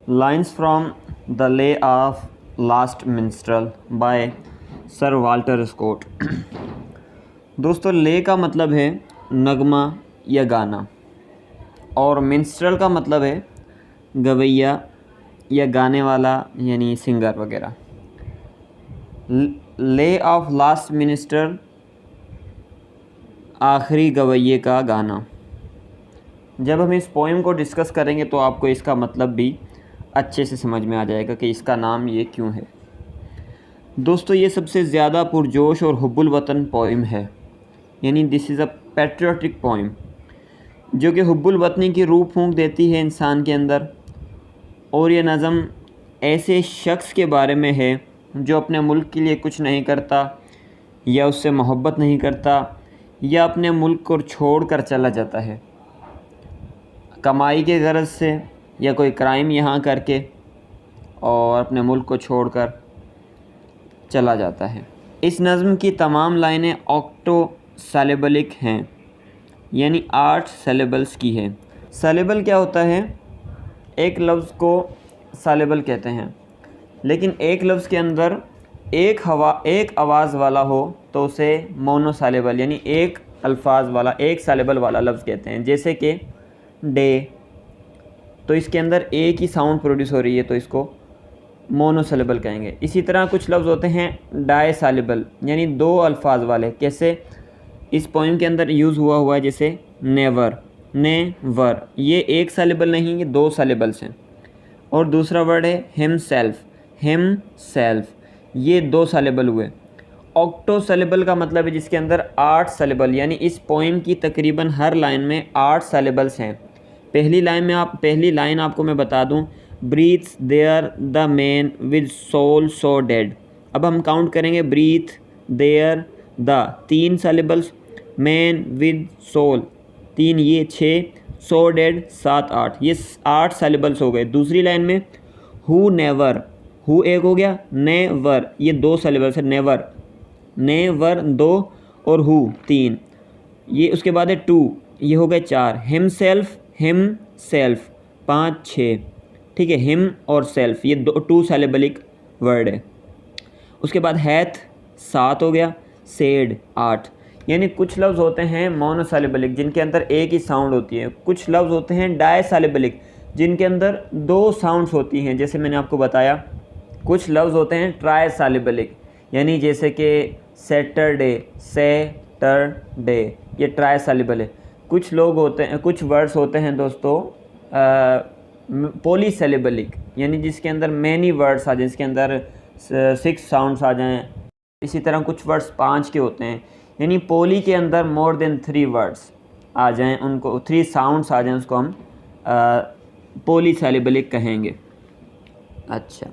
Lines from The Lay of Last Minstrel by sir Walter Scott. दोस्तों, ले का मतलब है नगमा या गाना, और मिन्स्ट्रल का मतलब है गवैया या गाने वाला यानी सिंगर वगैरह। ले ऑफ लास्ट मिनिस्टर आखिरी गवैये का गाना। जब हम इस पोएम को डिस्कस करेंगे तो आपको इसका मतलब भी अच्छे से समझ में आ जाएगा कि इसका नाम ये क्यों है। दोस्तों, ये सबसे ज़्यादा पुरजोश और हुब्बुल वतन पोएम है, यानी this is a patriotic poem जो कि हुब्बुल वतनी की रूह फूंक देती है इंसान के अंदर। और ये नज़म ऐसे शख्स के बारे में है जो अपने मुल्क के लिए कुछ नहीं करता या उससे मोहब्बत नहीं करता या अपने मुल्क को छोड़ कर चला जाता है कमाई के गरज से या कोई क्राइम यहाँ करके, और अपने मुल्क को छोड़कर चला जाता है। इस नज़म की तमाम लाइनें ऑक्टो सैलेबलिक हैं, यानी 8 सैलेबल्स की है। सैलेबल क्या होता है? एक लफ्ज़ को सैलेबल कहते हैं, लेकिन एक लफ्ज़ के अंदर एक आवाज़ वाला हो तो उसे मोनोसैलेबल यानी एक अल्फाज वाला, एक सैलेबल वाला लफ्ज़ कहते हैं। जैसे कि डे, तो इसके अंदर एक ही साउंड प्रोड्यूस हो रही है तो इसको मोनोसिलेबल कहेंगे। इसी तरह कुछ लफ्ज़ होते हैं डायसैलेबल यानी 2 अल्फाज वाले। कैसे? इस पोएम के अंदर यूज़ हुआ है, जैसे नेवर, नेवर, ये एक सैलेबल नहीं, ये 2 सैलेबल्स हैं। और दूसरा वर्ड है हिमसेल्फ, हिमसेल्फ, ये 2 सैलेबल हुए। ऑक्टो सैलेबल का मतलब है जिसके अंदर 8 सैलेबल, यानी इस पोएम की तकरीबन हर लाइन में 8 सैलेबल्स हैं। पहली लाइन आपको मैं बता दूं, breathes there the man with soul so dead. अब हम काउंट करेंगे, breathe there the 3 syllables, man with soul 3, ये 6, सो डेड 7, 8, ये 8 सैलेबल्स हो गए। दूसरी लाइन में हु नेवर, हु एक हो गया, नेवर ये 2 सैलेबल्स है, नेवर, नेवर 2 और हु 3, ये उसके बाद है टू, ये हो गए 4, हिमसेल्फ, हिम सेल्फ 5, 6, ठीक है, हिम और सेल्फ ये 2 सैलेबलिक वर्ड है। उसके बाद हैथ 7 हो गया, सेड 8, यानी कुछ लफ्ज़ होते हैं मोनोसैलेबलिक जिनके अंदर एक ही साउंड होती है, कुछ लफ्ज़ होते हैं डायसैलेबलिक जिनके अंदर 2 साउंड्स होती हैं। जैसे मैंने आपको बताया, कुछ लफ्ज़ होते हैं ट्रायसैलेबलिक, यानी जैसे कि सैटरडे, सैटरडे, ये ट्रायसैलेबल है। कुछ वर्ड्स होते हैं दोस्तों पॉलीसैलेबलिक, यानी जिसके अंदर मैनी वर्ड्स आ जाएं, जिसके अंदर 6 साउंड्स आ जाएं। इसी तरह कुछ वर्ड्स 5 के होते हैं, यानी पोली के अंदर मोर देन 3 वर्ड्स आ जाएं, उनको 3 साउंड्स आ जाएं, उसको हम पॉलीसैलेबलिक कहेंगे। अच्छा,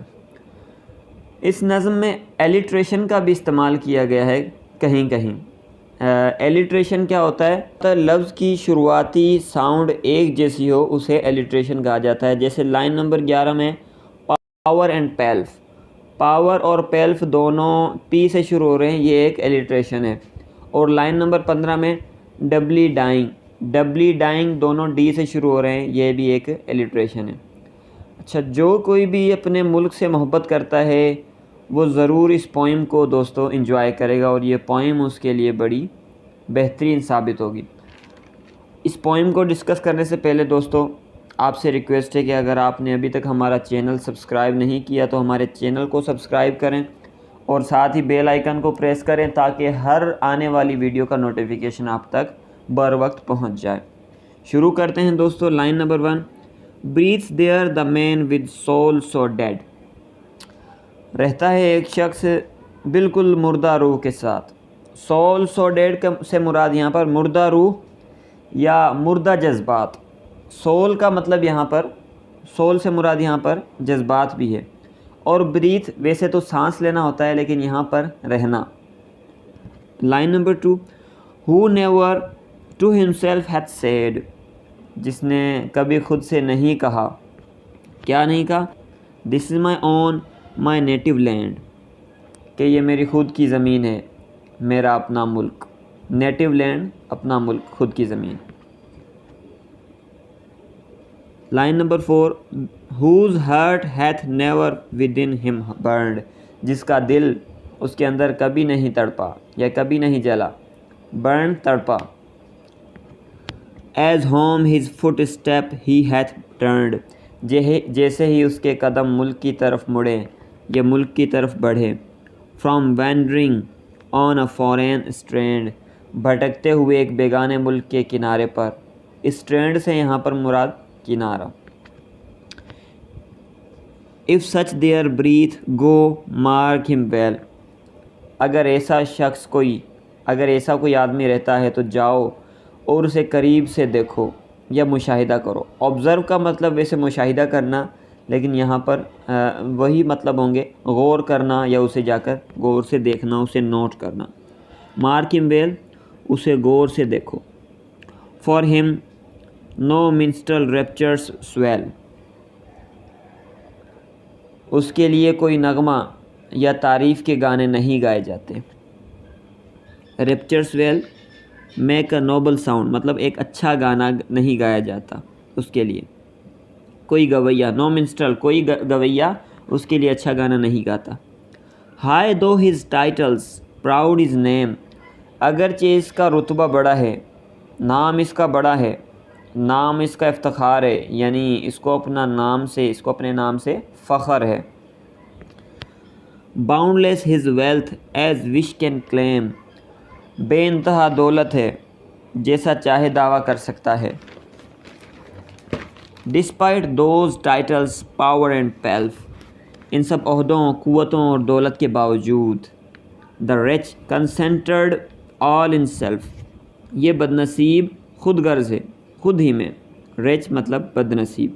इस नज़म में एलिट्रेशन का भी इस्तेमाल किया गया है कहीं कहीं। एलिट्रेशन क्या होता है? तो लफ्ज़ की शुरुआती साउंड एक जैसी हो उसे एलिट्रेशन कहा जाता है। जैसे लाइन नंबर 11 में पावर एंड पेल्फ, पावर और पेल्फ दोनों पी से शुरू हो रहे हैं, ये एक एलिट्रेशन है। और लाइन नंबर 15 में डबली डाइंग, डबली डाइंग दोनों डी से शुरू हो रहे हैं, ये भी एक एलिट्रेशन है। अच्छा, जो कोई भी अपने मुल्क से मोहब्बत करता है वो ज़रूर इस पोएम को दोस्तों एंजॉय करेगा और ये पोएम उसके लिए बड़ी बेहतरीन साबित होगी। इस पोएम को डिस्कस करने से पहले दोस्तों आपसे रिक्वेस्ट है कि अगर आपने अभी तक हमारा चैनल सब्सक्राइब नहीं किया तो हमारे चैनल को सब्सक्राइब करें और साथ ही बेल आइकन को प्रेस करें ताकि हर आने वाली वीडियो का नोटिफिकेशन आप तक बर वक्त पहुँच जाए। शुरू करते हैं दोस्तों। Line number 1, breathes there the man with soul so dead. रहता है एक शख्स बिल्कुल मुर्दा रूह के साथ। सोल सो डेड से मुराद यहाँ पर मुर्दा रूह या मुर्दा जज्बात। सोल का मतलब यहाँ पर, सोल से मुराद यहाँ पर जज्बात भी है। और ब्रीथ वैसे तो सांस लेना होता है, लेकिन यहाँ पर रहना। Line number 2, who never to himself hath said. जिसने कभी खुद से नहीं कहा, क्या नहीं कहा? This is my own my native land, कि ये मेरी खुद की ज़मीन है, मेरा अपना मुल्क। नेटिव लैंड अपना मुल्क, खुद की ज़मीन। Line number 4 whose heart hath never within him burned, جس کا دل اس کے اندر کبھی نہیں تڑپا یا کبھی نہیں جلا. burn تڑپا. as home his footstep he hath turned, جیسے ہی اس کے قدم ملک کی طرف مڑے یا ملک کی طرف بڑھے. from wandering on a foreign strand, بھٹکتے ہوئے ایک بیگانے ملک کے کنارے پر. اسٹرینڈ سے یہاں پر مراد کنارہ. if such there breathe go mark him well, اگر ایسا کوئی آدمی رہتا ہے تو جاؤ اور اسے قریب سے دیکھو یا مشاہدہ کرو. آبزرو کا مطلب ویسے مشاہدہ کرنا، لیکن یہاں پر وہی مطلب ہوں گے، غور کرنا یا اسے جا کر غور سے دیکھنا، اسے نوٹ کرنا. مارک ہم ویل، اسے غور سے دیکھو. فار ہم نو منسٹرل ریپچرس سویل، اس کے لیے کوئی نغمہ یا تعریف کے گانے نہیں گائے جاتے. Raptures will make a noble sound, مطلب ایک اچھا گانا نہیں گایا جاتا اس کے لیے. کوئی گویا، نو منسٹرل، کوئی گویا اس کے لیے اچھا گانا نہیں گاتا. High though his titles proud his name, اگرچہ اس کا رتبہ بڑا ہے، نام اس کا بڑا ہے، نام اس کا افتخار ہے، یعنی اس کو اپنے نام سے فخر ہے. Bound less his wealth as wish can claim, بے انتہا دولت ہے جیسا چاہے دعویٰ کر سکتا ہے. Despite those titles power and pelf, ان سب عہدوں، قوتوں اور دولت کے باوجود. دا ریچ کنسنٹرڈ آل ان سیلف، یہ بدنصیب خود غرض ہے، خود ہی میں. ریچ مطلب بدنصیب.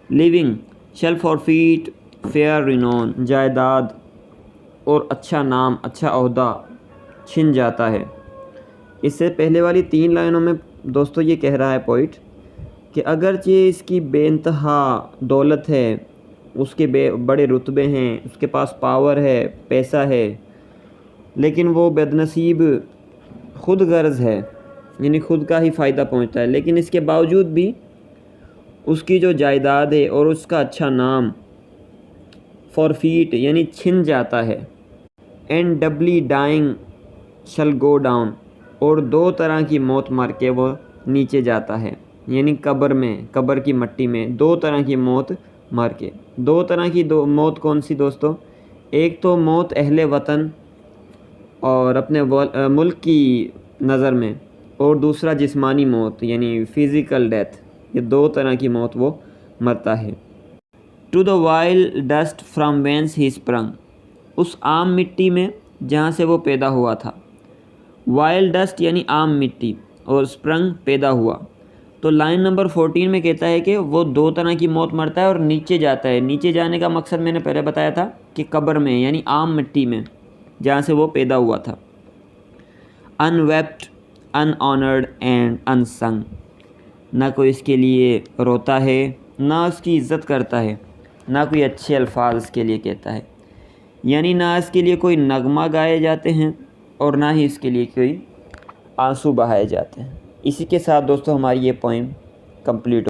لیونگ شیل فورفیٹ فیئر رینون، جائیداد اور اچھا نام، اچھا عہدہ چھن جاتا ہے. اس سے پہلے والی 3 لائنوں میں دوستو یہ کہہ رہا ہے پوئٹ کہ اگرچہ اس کی بے انتہا دولت ہے، اس کے بڑے رتبے ہیں، اس کے پاس پاور ہے، پیسہ ہے، لیکن وہ بدنصیب خود غرض ہے، یعنی خود کا ہی فائدہ پہنچتا ہے. لیکن اس کے باوجود بھی اس کی جو جائیداد ہے اور اس کا اچھا نام فورفیٹ یعنی چھن جاتا ہے. اینڈ ڈبلی ڈائنگ شل گو ڈاؤن، اور 2 طرح کی موت مار کے وہ نیچے جاتا ہے، یعنی قبر کی مٹی میں 2 طرح کی موت مار کے. 2 طرح کی موت کون سی دوستو؟ ایک تو موت اہل وطن اور اپنے ملک کی نظر میں، اور دوسرا جسمانی موت یعنی فزیکل ڈیتھ. یہ 2 طرح کی موت وہ مرتا ہے. To the vile dust from whence he spring, اس عام مٹی میں جہاں سے وہ پیدا ہوا تھا. وائل ڈسٹ یعنی عام مٹی، اور اسپرنگ پیدا ہوا. تو لائن نمبر 14 میں کہتا ہے کہ وہ 2 طرح کی موت مرتا ہے اور نیچے جاتا ہے. نیچے جانے کا مقصد میں نے پہلے بتایا تھا کہ قبر میں، یعنی عام مٹی میں جہاں سے وہ پیدا ہوا تھا. ان ویپٹ ان آنرڈ اینڈ ان سنگ، نہ کوئی اس کے لیے روتا ہے، نہ اس کی عزت کرتا ہے، نہ کوئی اچھے الفاظ اس کے لیے کہتا ہے. یعنی نہ اس کے لیے کوئی نغمہ گائے جاتے ہیں اور نہ ہی اس کے لیے کوئی آنسو بہائے جاتے ہیں. اسی کے ساتھ دوستو ہماری یہ پوئم کمپلیٹ